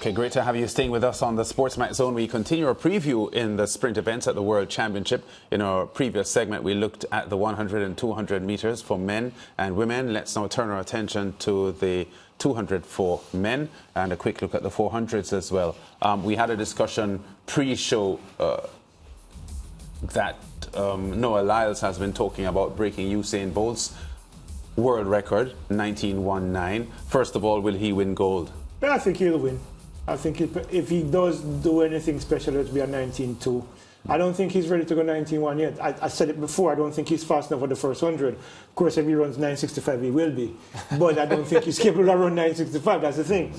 Okay, great to have you staying with us on the SportsMax Zone. We continue our preview in the sprint events at the World Championship. In our previous segment, we looked at the 100 and 200 meters for men and women. Let's now turn our attention to the 200 for men and a quick look at the 400s as well. We had a discussion pre-show that Noah Lyles has been talking about breaking Usain Bolt's world record, 19.19. First of all, will he win gold? I think he'll win. I think if he does do anything special, it'll be a 19.2. I don't think he's ready to go 19.1 yet. I said it before, I don't think he's fast enough for the first 100. Of course, if he runs 9.65, he will be. But I don't think he's capable of running 9.65, that's the thing.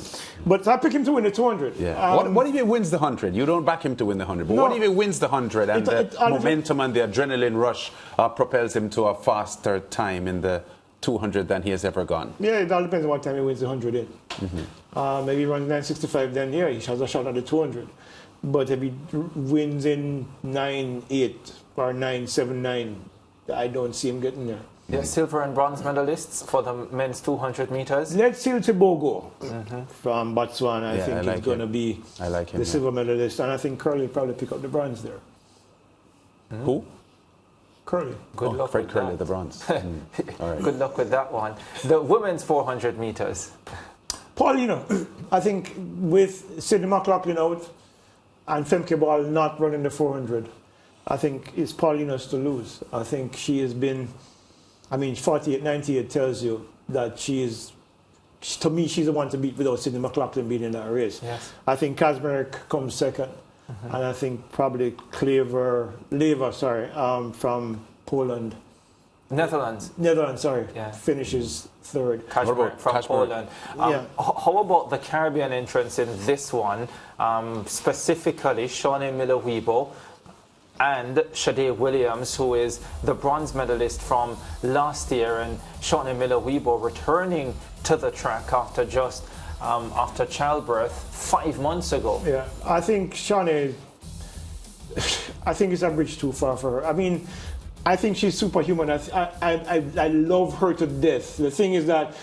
But I pick him to win the 200. Yeah. What if he wins the 100? You don't back him to win the 100. But no, what if he wins the 100 and the momentum and the adrenaline rush propels him to a faster time in the 200 than he has ever gone? Yeah, it all depends on what time he wins the 100 in. Maybe he runs 9.65, then yeah, he has a shot at the 200. But if he wins in 9.8 or 9.79, I don't see him getting there. Yeah, silver and bronze medalists for the men's 200 meters. Let's see Tibogo from Botswana. I think he's going to be the silver medalist. And I think Curly will probably pick up the bronze there. Who? Curly. Good luck Fred with Curly, that. the bronze. All right. Good luck with that one. The women's 400 meters. Paulina, I think with Sidney McLaughlin out and Femke Ball not running the 400, I think it's Paulina's to lose. I think she has been, 48-98 tells you that she is, to me, she's the one to beat without Sidney McLaughlin being in that race. Yes. I think Kazmarek comes second, and I think probably Leva, from Poland. Netherlands, finishes third. Kazmarek from Poland. How about the Caribbean entrance in this one, specifically Shawnee Miller-Uibo and Shade Williams, who is the bronze medalist from last year, and Shawnee Miller-Uibo returning to the track after just after childbirth 5 months ago. Yeah, I think Shawnee, I think it's a bridge too far for her. I think she's superhuman. I love her to death. The thing is that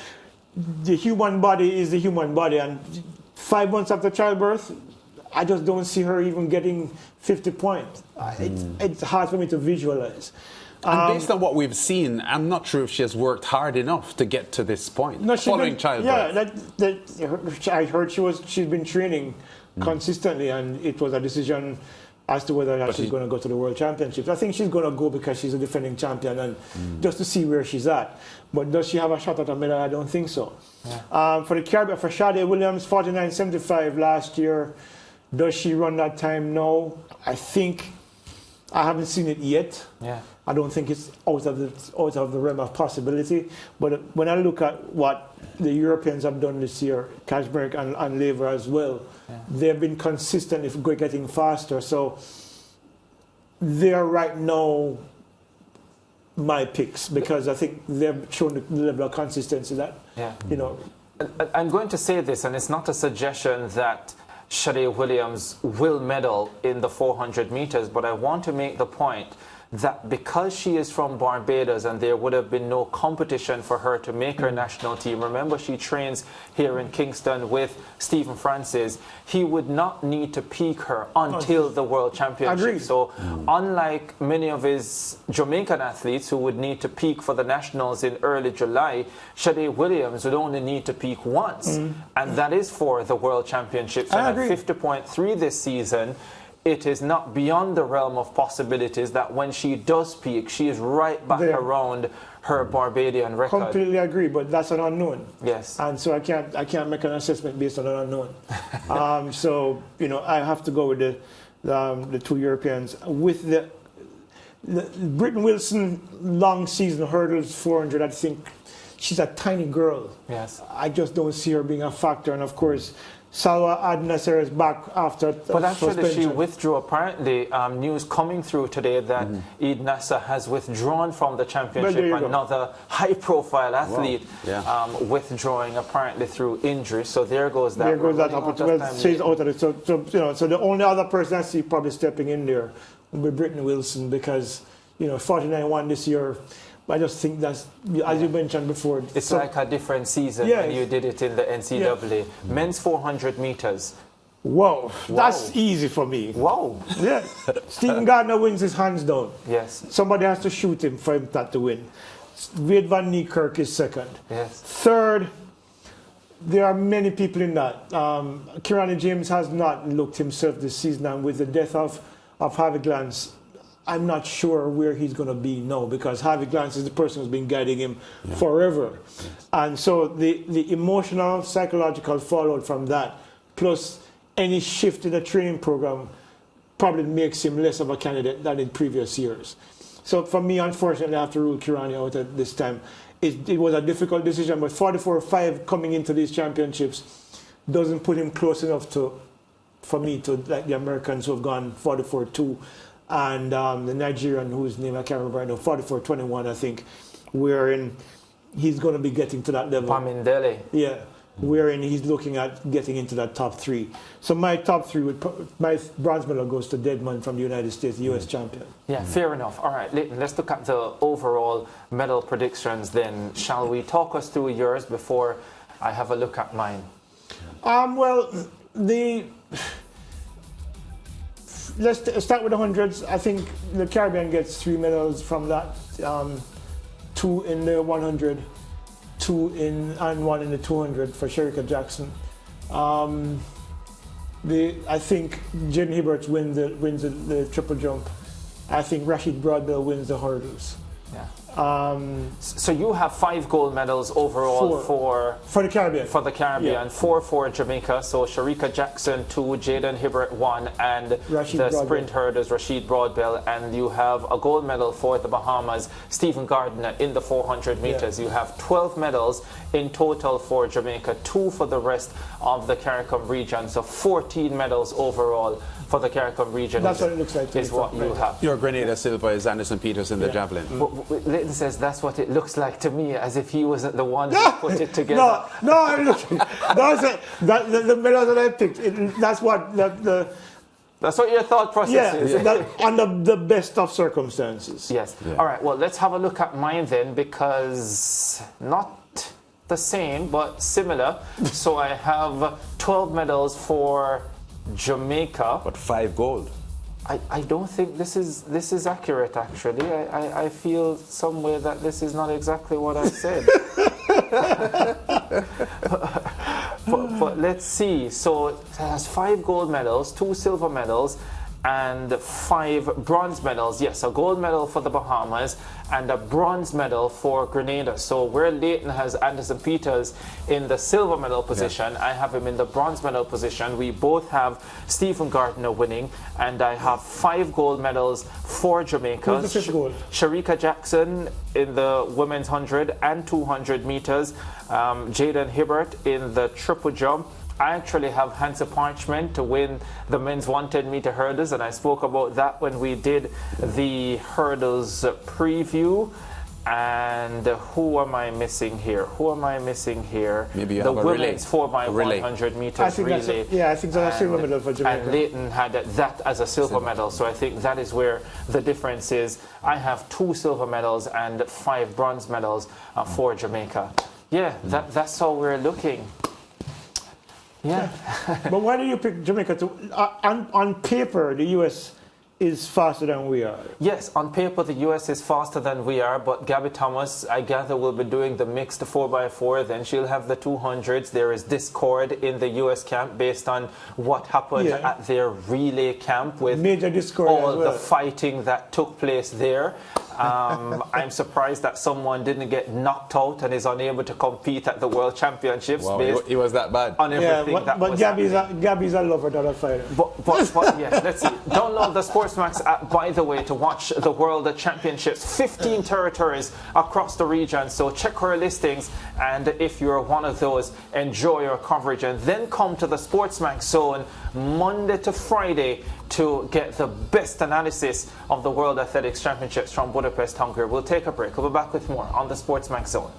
the human body is the human body, and 5 months after childbirth, I just don't see her even getting 50 points. It's hard for me to visualize. And based on what we've seen, I'm not sure if she has worked hard enough to get to this point following childbirth. Yeah, I heard she's been training consistently, and it was a decision as to whether or not she's going to go to the World Championships. I think she's going to go because she's a defending champion and just to see where she's at. But does she have a shot at a medal? I don't think so. Yeah. For the Caribbean, for Shade Williams, 49.75 last year. Does she run that time now? I think I haven't seen it yet. Yeah. I don't think it's out of the realm of possibility. But when I look at what the Europeans have done this year, Kazmarek and Leva as well, they've been consistently getting faster. So they're right now my picks because I think they've shown the level of consistency that, I'm going to say this, and it's not a suggestion that Shade Williams will medal in the 400 meters, but I want to make the point that because she is from Barbados and there would have been no competition for her to make her national team, remember she trains here in Kingston with Stephen Francis, he would not need to peak her until the World Championship. Agreed. So unlike many of his Jamaican athletes who would need to peak for the nationals in early July, Shade Williams would only need to peak once, and that is for the World Championships. And at 50.3 this season, it is not beyond the realm of possibilities that when she does peak, she is right back around her Barbadian record. Completely agree, but that's an unknown. Yes. And so I can't make an assessment based on an unknown. So I have to go with the two Europeans. With the Britton Wilson long season hurdles 400, I think she's a tiny girl. Yes. I just don't see her being a factor, and of course Salwa Ad-Nasser is back after But actually suspension. She withdrew. Apparently, news coming through today that Eid Nasser has withdrawn from the championship. Another high-profile athlete withdrawing apparently through injury. So there goes that. There goes that opportunity. Well, she's out of it. So the only other person I see probably stepping in there will be Britton Wilson because 49-1 this year. I just think that's, as you mentioned before. It's like a different season when you did it in the NCAA. Men's 400 meters. Whoa, that's easy for me. Whoa. Yeah. Stephen Gardner wins his hands down. Yes. Somebody has to shoot him for him not to win. Wade Van Niekerk is second. Yes. Third, there are many people in that. Kirani James has not looked himself this season, and with the death of Harvey Glance, I'm not sure where he's going to be now, because Harvey Glance is the person who's been guiding him forever. Yes. And so the emotional, psychological fallout from that, plus any shift in the training program, probably makes him less of a candidate than in previous years. So for me, unfortunately, I have to rule Kirani out at this time. It was a difficult decision, but 44-5 coming into these championships doesn't put him close enough for me to like the Americans who have gone 44-2 and the Nigerian whose name I can't remember right now, 44-21 I think, wherein he's going to be getting to that level. Pamindele. Yeah, wherein he's looking at getting into that top three. So my top three, my bronze medal goes to Deadman from the United States, the US champion. Yeah, fair enough. All right, Leighton, let's look at the overall medal predictions then. Shall we talk us through yours before I have a look at mine? Well, let's start with the hundreds. I think the Caribbean gets 3 medals from that. 2 in the 100, 2 in and 1 in the 200 for Shericka Jackson. I think Jaden Hibbert wins the triple jump. I think Rashid Broadbell wins the hurdles. Yeah. So you have 5 gold medals overall for the Caribbean. For the Caribbean, yeah. 4 for Jamaica. So Shericka Jackson 2, Jaden Hibbert 1, and Rashid the Broadbell. sprint hurdles Rashid Broadbell. And you have a gold medal for the Bahamas, Stephen Gardner in the 400 meters. Yeah. You have 12 medals in total for Jamaica, 2 for the rest of the CARICOM region. So 14 medals overall for the CARICOM region. That's what it looks like to is what you have. Your Grenada silver is Anderson Peters in the javelin. Leighton says that's what it looks like to me, as if he wasn't the one who put it together. No, look, the medals that I picked, that's what that's what your thought process is. Under the best of circumstances. Yes. Yeah. All right, well, let's have a look at mine then, because not the same, but similar. So I have 12 medals for Jamaica. But 5 gold. I don't think this is accurate, actually. I feel somewhere that this is not exactly what I said. but let's see. So it has 5 gold medals, 2 silver medals, and 5 bronze medals. Yes, a gold medal for the Bahamas and a bronze medal for Grenada. So where Leighton has Anderson Peters in the silver medal position, I have him in the bronze medal position. We both have Stephen Gardner winning, and I have 5 gold medals for Jamaica. Who's the 5th gold? Shericka Jackson in the women's 100 and 200 meters. Jaden Hibbert in the triple jump. I actually have Hansa Parchment to win the men's 110-meter hurdles, and I spoke about that when we did the hurdles preview. And who am I missing here? Maybe you the have a women's 4x100 meters relay. I think that's a silver medal for Jamaica. And Leighton had that as a silver medal, so I think that is where the difference is. I have 2 silver medals and 5 bronze medals for Jamaica. Yeah, that's how we're looking. Yeah. But why did you pick Jamaica? On paper, the US is faster than we are. Yes, on paper the US is faster than we are, but Gabby Thomas, I gather, will be doing the mixed 4x4, then she'll have the 200s. There is discord in the US camp based on what happened at their relay camp with major discord all the fighting that took place there. I'm surprised that someone didn't get knocked out and is unable to compete at the World Championships. Wow, it was that bad. On everything but Gabby's a lover, not a fighter. But yes, let's see. Download the SportsMax app, by the way, to watch the World Championships. 15 territories across the region. So check our listings, and if you're one of those, enjoy your coverage, and then come to the SportsMax zone Monday to Friday to get the best analysis of the World Athletics Championships from Budapest, Hungary. We'll take a break. We'll be back with more on the SportsMax zone.